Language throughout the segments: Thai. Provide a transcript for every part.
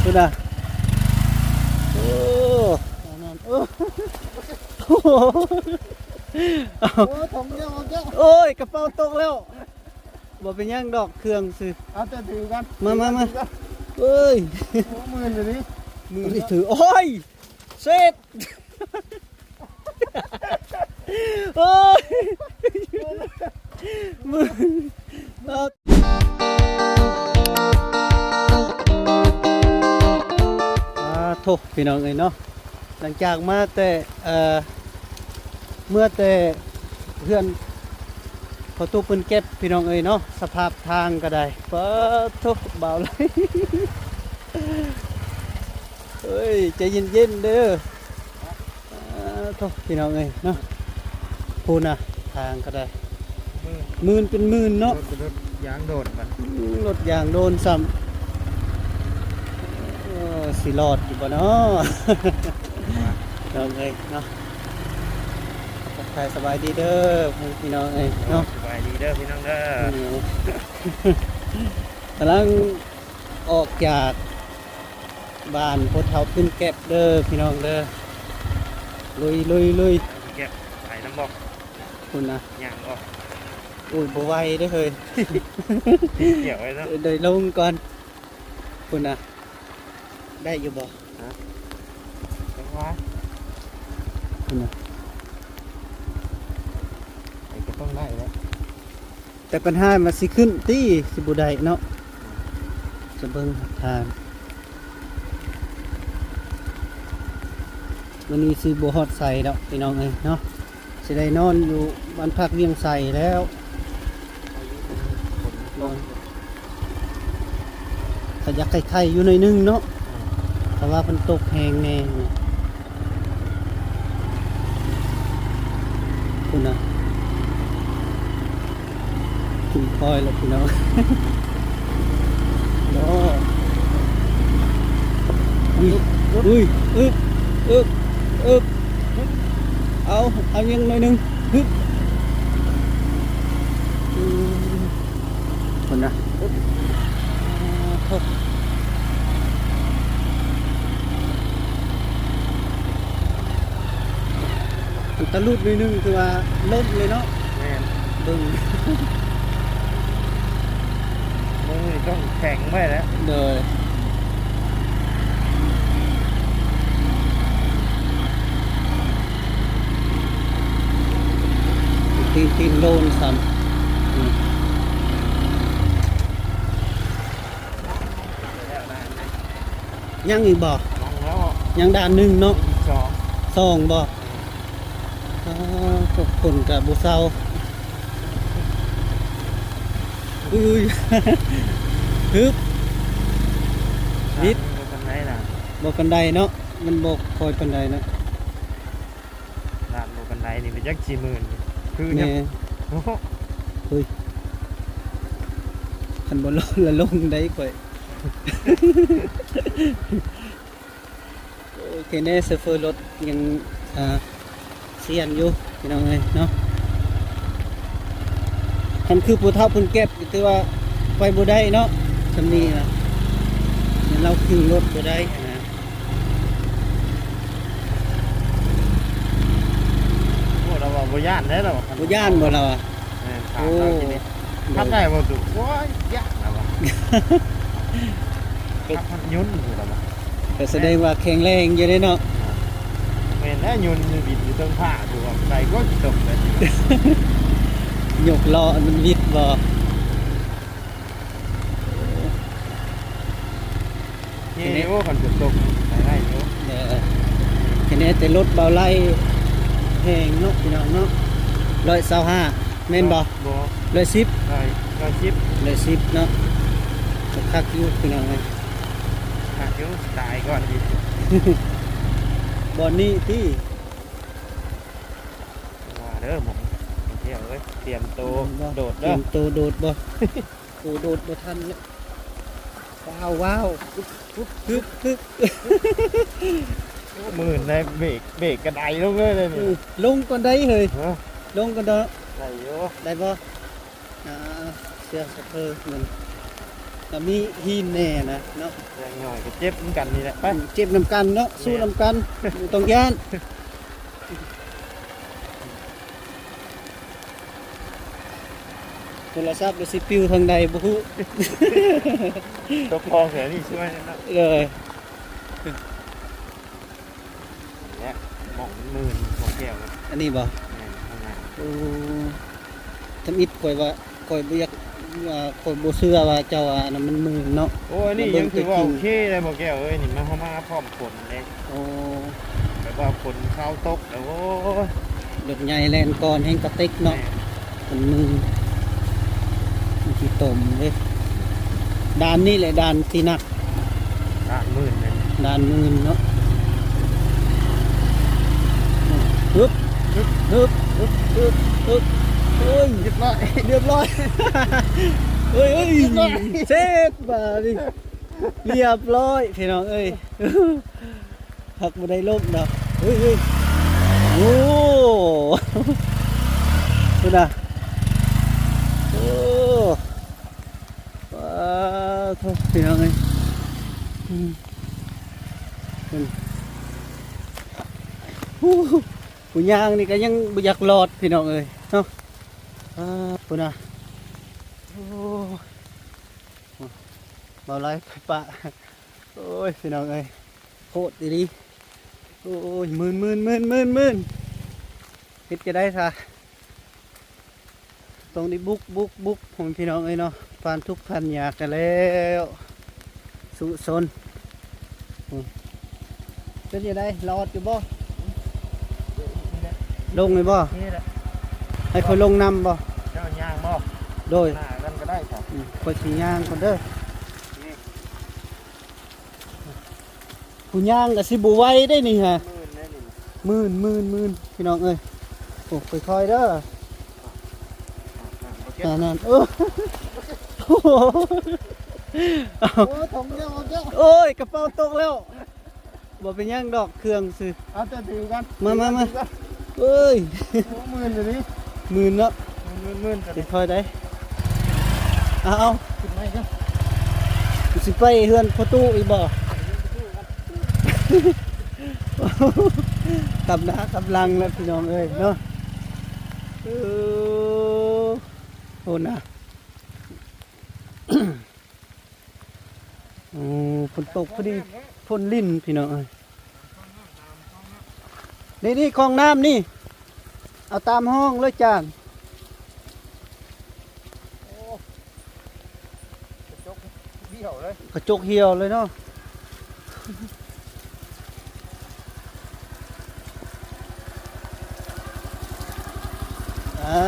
ดูนะโอ้นั่นโอ้ถงเยอะเยอะโอ้ยกระเป๋าตกแล้วบ่เป็นยังดอกเครื่องซื้อเอาแต่ถือกันมาเอ้ยมือเลยนี่มือถือโอ้ยเสร็จโอ้ยมือโทษพี่น้องเอ้ยเนาะหลังจากมาแต่เมื่อแต่เพื่อนพอตู้ปืนเก็บพี่น้องเอ้ยเนาะสภาพทางก็ได้เปิดทุกเบาเลยเฮ้ยใจเย็นๆเด้อทุกพี่น้องเอ้ยเนาะพูดนะทางก็ได้หมื่นเป็นหมื่นเนาะรถยางโดดมันรถยางโดนซ้ำสิรอดอยู่บ่เนาะน้องเอ้ยเนาะใครสบายดีเด้อพี่น้องเอ้ยเนาะสบายดีเด้อพี่น้องเด้อกำลังออกจากบ้านพดเท้าขึ้นแก็บเด้อพี่น้องเด้อลุยเก็บใส่น้ำบอกคุณนะย่างออกอุ้ยบ่ไหวได้เลยเกี่ยวไว้แล้วเดี๋ยวลงก่อนคุณนะได้อยู่บ่ฮะจังหวะคุณนะก็ต้องได้แล้วแต่ปัญหามันสิขึ้นตี้สิบุได้เนาะจะเบิ่งทางวันนี้สิบ่ฮอดใส่ดอกพี่น้องเอ้ยเนาะสิได้นอนอยู่บ้านพักเวียงใส่แล้วขยักไข่อยู่ในนึงเนาะแต่ว่ามันตกแหงแน่คุณนะถึงคอยแล้วพี่น้องโอ้อุ้ยเอายังหน่อยนึงคนนะตะลุดหน่อยนึงคือว่าล้มเลยเนาะบึ้งมือต้องแข็งไว้แล้วเด้อตีนโลนซ้ำยังอีกบ่ยังด้านหนึ่งเนาะสองบ่ทุกคนกับบุเซาอุ้ยฮึบนิดบอกกันไดเนาะมันบอกคอยกันไดเนาะลานบอกกันไดนี่เป็นยักษ์40,000คือเนี่ยเฮ้ยคันบอลละลงได้ก่อยโอเคแน่เซฟเฟอร์รถยังเสียนอยู่พี่น้องเอ้ยเนาะคันคือปูเท้าปูนเก็บคือว่าไปบ่ได้เนาะสำนีนะเราขึ้นรถบ่ได้นะเราบอกบ่ย่านได้หรอบ่ย่านบ่เราอ่ะโอ้ทำได้บ่ตุว้ายย่านแล้วขับยุ่นอยู่แล้วก็แสดงว่าแข็งแรงอยู่ได้เนาะแม่นแล้วยุ่นบิดอยู่ตรงผ้าถูกว่าใส่ก็ตกเลยยกล้อมันวิดบ่นี่โอ้คันตกใส่ได้อยู่แค่นี้แต่รถเบาไล่แพงเนาะพี่น้องเนาะ125แม่นบ่110เนาะคักอยู่พี่น้องเอ้ยคักอยู่ตายก่อนดิบ่อนนี้ที่ว่าเด้อหมองเที่ยวเอ้ยเตรียมโตโดดเด้อโตโดดบ่โอ้โดดบ่ทันเนี่ยว้าวฮึบหมื่นในเบรกกระไดลงเลยนี่ลงก่อนได้เฮ้ยลงก่อนเด้อได้อยู่ได้บ่เสื้อสะเพอมัน ก็มีหินแน่นะเนาะ อย่างน้อยก็เจ็บเหมือนกันนี่แหละไป เจ็บนำกันเนาะสู้นำกันบ่ต้องย่านโทรศัพท์ก็สิปิวทางใดบ่ฮู้ ตกคลองเสียนี่ช่วยนะ เลย เนี่ยหมองมือหมองแก้วนะ อันนี้บ่ เนี่ยทำงาน โอ้ทำอิดข่อยว่าข่อยบ่อยากว่าข่อยบ่เชื่อว่าเจ้าอันนั้นมันมือเนาะ โอ้ยนี่ยังถือว่าโอเคเลยหมองแก้วเอ้ยนี่มาเข้ามาพร้อมฝนเลย โอ้ แบบว่าฝนเข้าตกแล้วโอ้ย รถใหญ่แล่นก่อนแห่งกระติกเนาะมันมือมันสิตมเด้ด่านนี้แหละด่านที่หนัก ด่านมื่นเลย ด่านมือเนาะฮึบฮึบฮึบฮึบฮึบฮึบโอ้ย เรียบร้อย เรียบร้อย เฮ้ยเฮ้ยเช็ดบ่าดิเรียบร้อยพี่น้องเอ้ยหักบ่ได้ลบดอกเฮ้ยเฮ้ยโอ้ดูนะโอ้ว้าวโทษพี่น้องเอ้ยอืมเป็นผู้ย่างนี่ก็ยังบ่อยากรอดพี่น้องเอ้ยเนาะปุ่นนะโอ้เบาไรไปปะโอ้ยพี่น้องเอ้ยโคตรดีโอ้ยหมื่นเฮ็ดจะได้ซะตรงนี้บุกผมพี่น้องเอ้ยเนาะผ่านทุกพันอยากกันแล้วสุสนเป็นจะได้รอดอยู่บ่ลงเลยบ่ นี่แหละ ให้คนลงนำบ่ เจ้าย่างบ่ โดย หน้ากันก็ได้ครับ คอยสีย่างคนเด้อผู้ย่างกับสิบุไว้ได้นี่ฮะ มื่นแน่นี่ มื่นพี่น้องเอ้ยโอ้คอยเด้อนั่นโอ้โอ้ถงเยอะเยอะ โอ้ยกระเป๋าตกแล้วบ่เป็นย่างดอกเครื่องซื้อ เอาแต่ถือกัน มาเอ้ย โอ้มื่นเลยนี่ มื่นเนาะ มื่นแต่ สิคอยได้เอา ขึ้นไม่ก็ สิไปเฮือนประตูอีกบ่กำนะกำลังแล้วพี่น้องเอ้ยเนาะโอ้นะ โอ้ฝนตกพอดีพ่นลิ้นพี่น้องเอ้ยนี่คลองน้ำนี่เอาตามห้องเลยจาน เบี้ยวเลย กระจกเหี่ยวเลยเนาะไอ้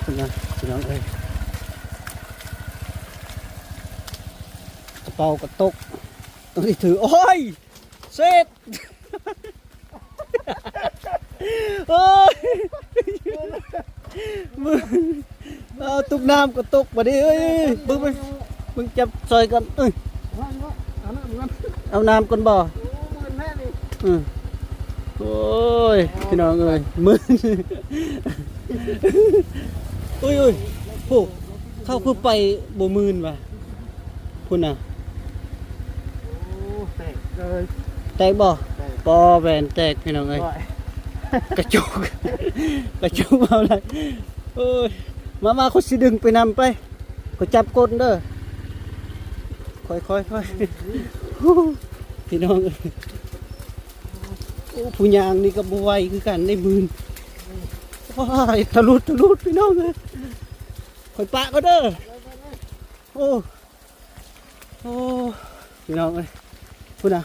พี่น้องเอ้ยกระเป๋ากระตกต้องที่ถือโอ้ยเสร็จ โอ้ยมึงเอาตุกน้ำกระตกมาดิเอ้ยมึงจับซอยกันเอ้ย เอาหน้าเหมือนกัน เอาน้ำกันบ่ โอ้มื่นแน่นี่ โอ้ยพี่น้องเอ้ยมึนโอ้ยโอ้เข้าคือไปบ่มื่นว่ะพุ่นน่ะ โอ้เตะเลย แตกบ่ เตะ ปอแหวนแตกพี่น้องเอ้ย ด้วย กระจุกเอาอะไรโอ้ยมาเขาสิดึงไปนำไปเขาจับก้นเด้อค่อยพี่น้องเอ้ยโอ้ผู้ยางนี่ก็บ่ไหวคือกันได้มื่นว้ายทะลุพี่น้องเอ้ยค่อยปะก็เด้อโอ้พี่น้องเอ้ยพุ่นน่ะ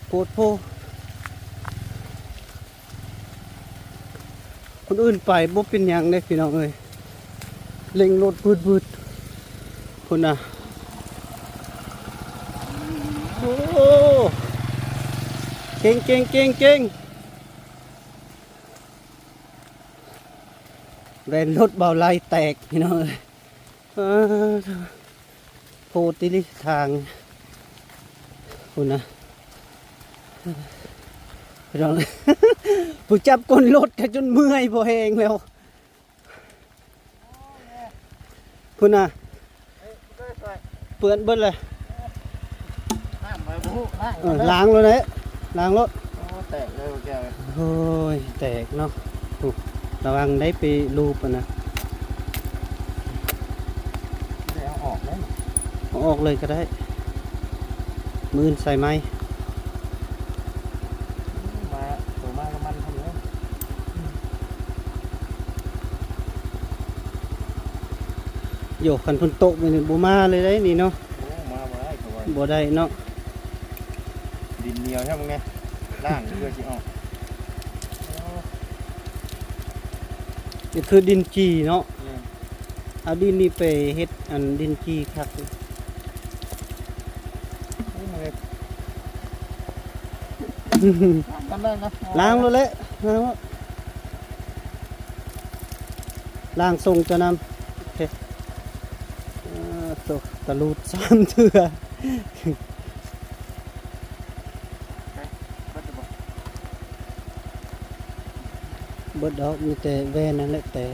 โพดโพคนอื่นไปบ่เป็นหยังเด้พี่น้องเอ้ยเล็งรถบืดพุ่นน่ะโอ้เก่งแวนรถเบาไล่แตกพี่น้องเอ้ยโพดติลิทางพุ่นน่ะพี่น้อง ผู้จับก้นรถกันจนเมื่อยพอแหงแล้วพุ่นน่ะ เปื้อนเบิดเลย น้ำไปบุล้าง ล้างแล้วนะล้างรถ แตกเลยแก โอ้ยแตกเนาะอุ๊ยระวังได้ไปรูปอะนะ ได้เอาออกได้ เอาออกเลยก็ได้ มือใส่ไม้ มาตัวมากับมันทำเลย โยกกันเพิ่นโตะไปนี่บ่มาเลยได้นี่เนาะ โอ้มาบ่ได้เขาว่า บ่ได้เนาะ ดินเหนียวใช่ไหมไงล่างเพื่อสิออก นี่คือดินจีเนาะเอาดินนี่ไปเฮ็ดอันดินจีคัก ทำได้นะ ล้างแล้วแหละล้างแล้วล้างทรงจะนำโอเคตกตะลูด3เทื่อเบิดดอกมีแต่แว่นนั่นแหละแต่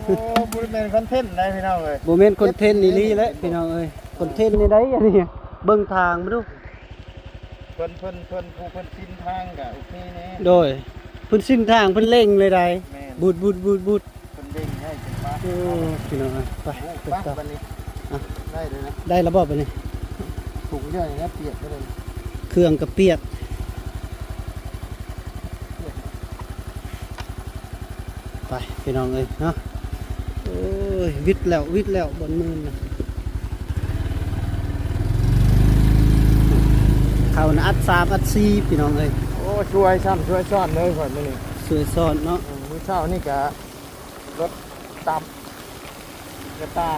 โอ้บริเวณคอนเทนต์ได้พี่น้องเลย บ่แม่นคอนเทนต์นี่ลีแหละพี่น้องเอ้ยคอนเทนต์นี่ได้อันนี้เบิ่งทางมาดู เพิ่นผู้เพิ่นสิ้นทางกะโอเคแน่ โดยเพิ่นสิ้นทางเพิ่นเร่งเลยได้ แม่น บูด เพิ่นเด้งให้เป็นฟ้า โอ้พี่น้องเอ้ยไป โอ้ ไป ป้า ต่อ บันนี้ได้เลยนะ ได้ระบบไปนี่ ถุงเยอะอย่างนี้เปียกไปเลย เครื่องกระเปียกไปพี่น้องเอ้ยเนาะโอ้ยวิทย์แล้วบนมือนะเขานะอัด3อัด4พี่น้องเอ้ย โอ้ช่วยซ้ำช่วยซ้อนเลยก่อนมื้อนี้ สวยซ้อนเนาะ มื้อเช้านี่กะรถตำกระตา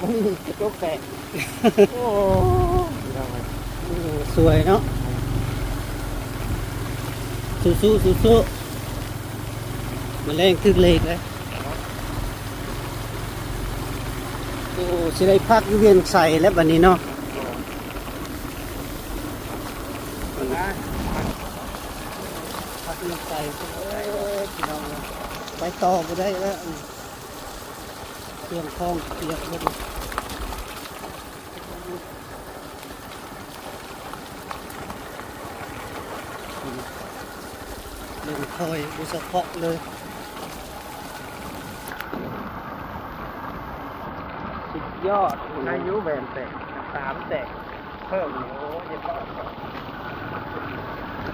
มื้อนี้กระจกแตกโอ้พี่น้องเอ้ย สวยเนาะสู้มาแรงทึกเลขเลยโอ้สิได้พักอยู่เวียนใส่แล้วบัดนี้เนาะ นะ พักเวียนใส่พี่น้องไปต่อบ่ได้แล้วเครื่องคล้องเปียกหมดเลยเล่นคอยดูสะเพาะเลยสุดยอด อายุแบนแตกสามแตกเพิ่มโอ้ยยังก็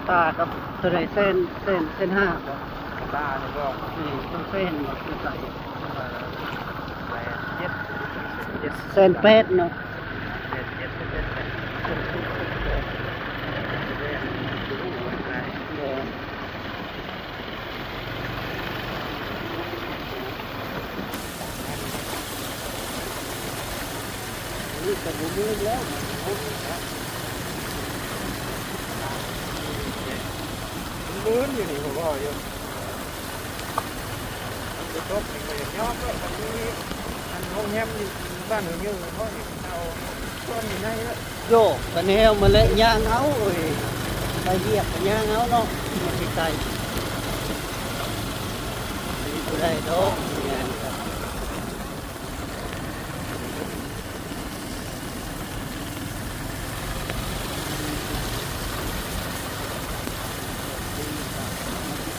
ตากับตัวไหนเส้นห้าบ่ ตาเนี่ยก็ นี่ต้องเส้นบ่คือใส่ แปดเจ็ดเจ็ด เส้นเป็ดเนาะ เจ็ดเจ็ดเจ็ดเจ็ด เออนี่ก็บ่มีแล้ว มื้นอยู่นี่ผมบอกอยู่จะตบมันก็ยังยอมเลยมันมีอันห้องแฮมอยู่บ้านหนูอยู่เพราะเอาต้นอยู่ในแล้ว โยกกันแนวมาเลยย่างเอาเอ้ยไปเหยียบกันย่างเอาเนาะมันสิไกลนี่บ่ได้ดอกย่างครับ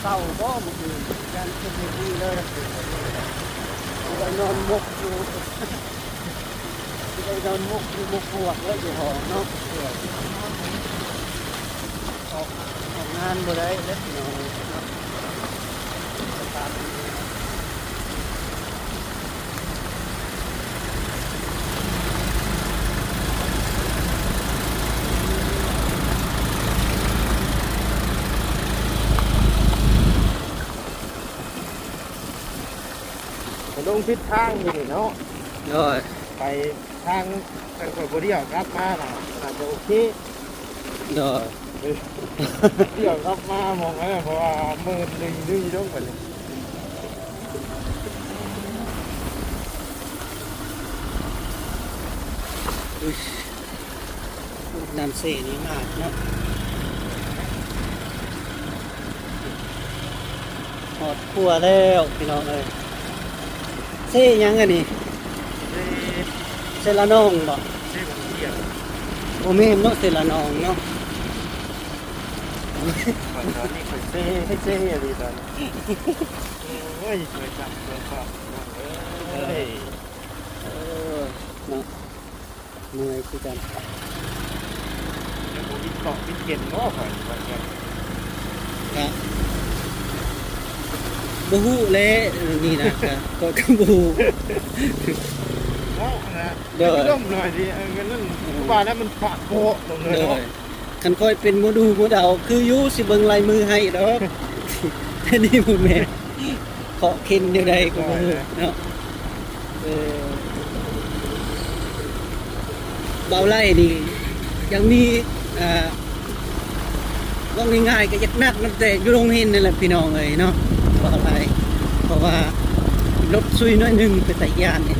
เศร้าบ่เมื่อคืนยันเป็นดีเลยไปนอนมกอยู่ไปนอนมกอยู่มกพวกแล้วอยู่หอเนาะออกงานบ่ได้เล็กน้อยเนาะตามนี้ ลงทิศทางอยู่นี่เนาะ โอ้ย ไปทางทางคนเดียวกลับมาน่ะอาจจะโอเค โดย เที่ยวกลับมามองไว้เพราะว่ามือดึงลงไปเลย อุ๊ยน้ำเสนี่มากเนาะ หอดครัวแล้วพี่น้องเอ้ยเซ่ยังอันนี้เซละนองบ่ เซ่บเที่ยว บ่แม่นเนาะเซละนองเนาะ ตอนนี้เคยเซ่ให้เซ่อะไรตอนนี้โอ้ยเคยจับเคยจับเอ้ย เออเนาะเมื่อยคือกัน เดี๋ยวผมวิเกาะวิเก็นง้อก่อนวันนี้ ครับบ่ฮู้เลยนี่นะครับก็บ่ฮู้ ง้อนะ เดี๋ยว ร่มหน่อยดิเงินนั่นว่าแล้วมันปะโปะลงเลย เล เนาะ ยคันค่อยเป็นหมอดูหมอเดาคืออยู่สิเบิ่งลายมือให้ดอกแต่นี่บ่แม่นเคาะเข็นอยู่ใดก็บ่ฮู้เนาะเออเบาไล่นี่ยังมีว่าง่ายๆก็ยักนักมันแต่อยู่โรงเรียนนี่แหละพี่น้องเอ้ยเนาะเบาไล่เพราะว่ารถซุยน้อยหนึงไปใส่ยานนี่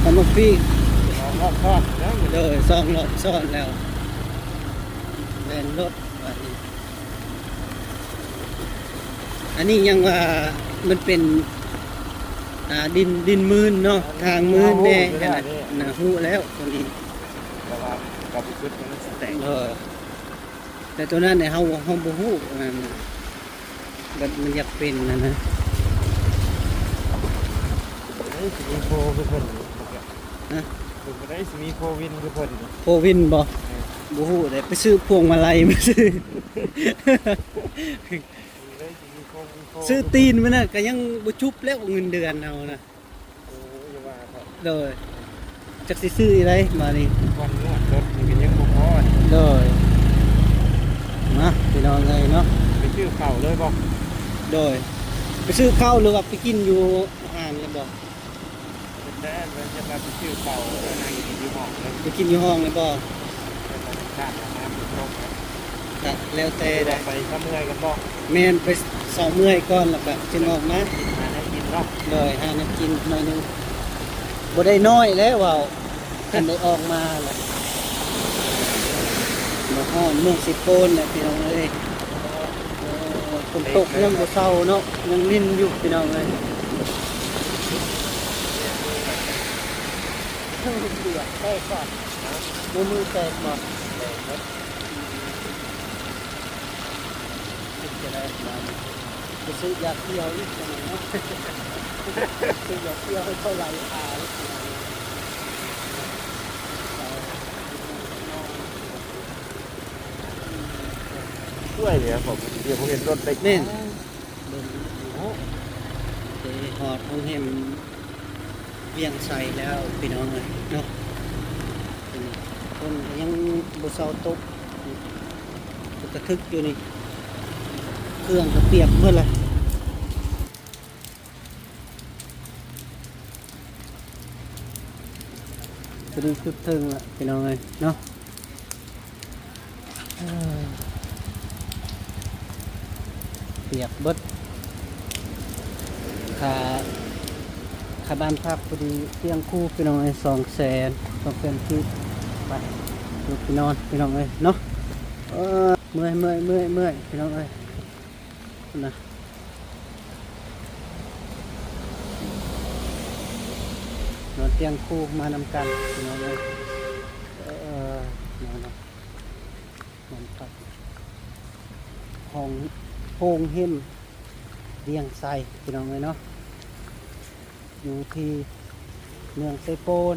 ทำมาพี่ ทอดทอดนะ โดยซ่องรถซ่อนแล้วแล่นรถอันนี้ยังว่ามันเป็นดินมืนเนาะทางมืนแน่ขนาดนะฮู้แล้วตัวนี้ แต่ว่ากับชุดมันแต่ง แต่ตัวนั้นเนี่ยเฮาบ่ฮู้มันอยากเป็นนะ นี่สิมีโฟคือเพิ่น นะ คือได้สิมีโฟวินคือเพิ่น โควินบ่ฮู้ได้ไปซื้อพวงมาลัยมาซื้อ ได้สิมีโฟวินโฟ ซื้อตีนมันน่ะก็ยังบ่ชุบแล้วเงินเดือนเอานะ โอ้ยว่าครับ โดยจักสิซื้ออะไรมานี่ วันนวดรถนี่ก็ยังบ่พอ โดยมาพี่น้องเลยเนาะ ไปชื่อเก่าเลยบ่ โดยไปซื้อข้าวหรือว่าไปกินอยู่ห้างเลยบอก แต่มันจะมาไปชื่อเก่าแล้วนางกินอยู่ห้องเลย ไปกินอยู่ห้องเลยบอก เป็นธรรมชาติน้ำมันตรงครับ ก็แล้วแต่ ได้ ได้ ไปทำเมื่อยกันบ่ แม่นไปสองเมื่อยก่อนแล้วก็จึงออกมา หาได้กินเนาะ โดยหาน้ำกินหน่อยหนึงบ่ได้น้อยแล้วว่าวกันได้ออกมาแล้วมาฮ้อนเมืองสิโปนแหละพี่น้องเอ้ยฝนตกยังบ่เศร้าเนาะยังลิ้นอยู่พี่น้องเอ้ยเดือดแตกก่อนมือแตกบ่จะได้มาไปซื้อยาเที่ยวนี่ใช่ไหมเนาะซื้อยาเที่ยวให้เท่าไหร่ช่วยเหลือผมเดี๋ยวผมเห็นรถไป เน่นเดินโอ้หอดของเฮมเวียงใส่แล้วพี่น้องเลยเนาะคนยังบุเซาตกกระทึกอยู่นี่เครื่องก็เปียกเมื่อไรจะดึงคึกทึงละพี่น้องเลยเนาะเปียกเบิดค่าบ้านพักพอดีเตียงคู่พี่น้องเอ้ย200,000ที่ไปลูกพี่นอนพี่น้องเอ้ยเนาะเมื่อยพี่น้องเอ้ยนะนอนเตียงคู่มานำกันพี่น้องเอ้ยนอนพักห้องโพงเห็มเรียงใส่พี่น้องเอ้ยเนาะอยู่ที่เมืองไซโปน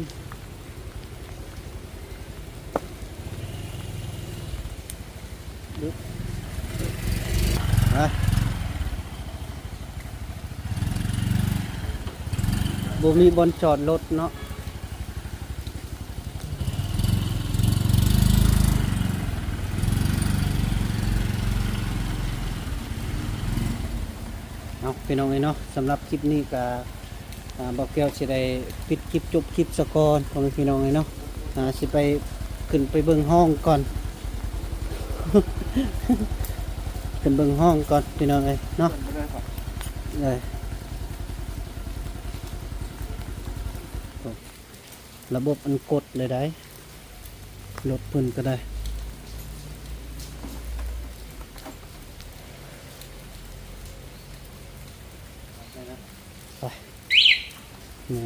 บ่มีบอนจอดรถเนาะเอาพี่น้องเอ้ยเนาะสำหรับคลิปนี้ก็บอกแก้วสิได้ปิดคลิปจบคลิปสะก่อนของพี่น้องเลยเนาะสิไปขึ้นไปเบิ่งห้องก่อน ขึ้นเบิ่งห้องก่อนพี่น้องเลยเนาะเลยระบบอันกดเลยได้ลดเพิ่นก็ได้ นี่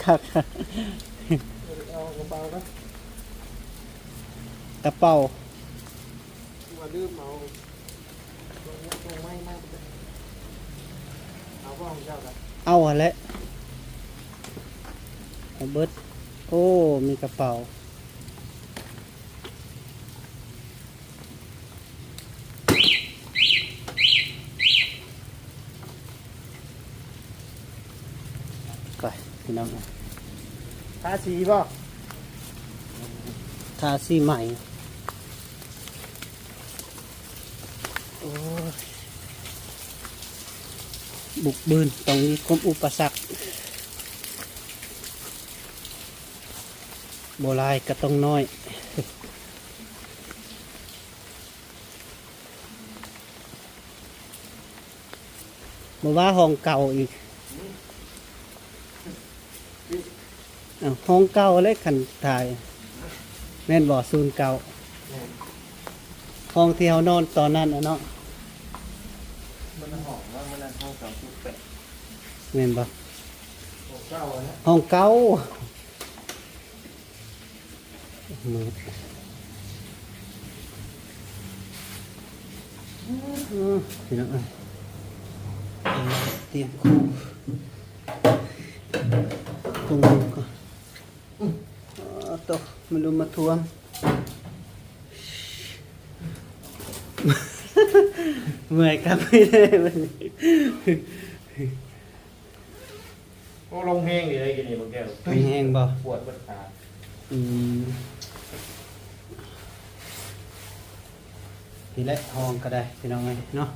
คัก เอากระเป๋านะ กระเป๋า มาลืมเอาตรงไม้มากเอาว่าของเจ้ากัน เอาหั่นแหละเอาเบิดโอ้มีกระเป๋าไปพี่น้อง ทาสีป่ะ ทาสีใหม่โอ้ยบุกบืนตรงนี้กรมอุปสรรคโบราณก็ต้องน้อยบอกว่าห้องเก่าอีกอ้าวห้องเก่าเลยขันถ่ายแม่นบ่อศูนย์เก่าห้องที่เขานอนตอนนั้นอะเนาะ มันหอมว่ามันห้องเก่าชุดแปะ แม่นบ่ ของเก่าอะนะ ห้องเก่ามืดพี่น้องเอ้ยเตรียมคู่ตรงนี้ก่อนตกมันดูมาทวม เมื่อยครับไม่ได้มัน โอ้ลงเพลงดีเลยกินนี่บางแก้ว แห้งบ่ ปวดปวดขา อืมนี่แหละห้องก็ได้พี่น้องเอ้ยเนาะ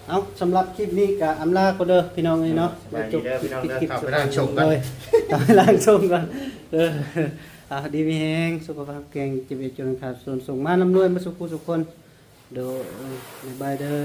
เอาสำหรับคลิปนี้ก็อำลาก็เด้อพี่น้องเอ้ยเนาะ สบายดีเด้อพี่น้องเด้อ คลิป เข้าไปนั่งชมกัน เลยกลับไปล้างชมกันดีมีแฮงสุขภาพแข็งเจ็บเอวจนขาดส่วนส่งมานำรวยมาสุขผู้สุขคนโดยบ๊ายบายเด้อ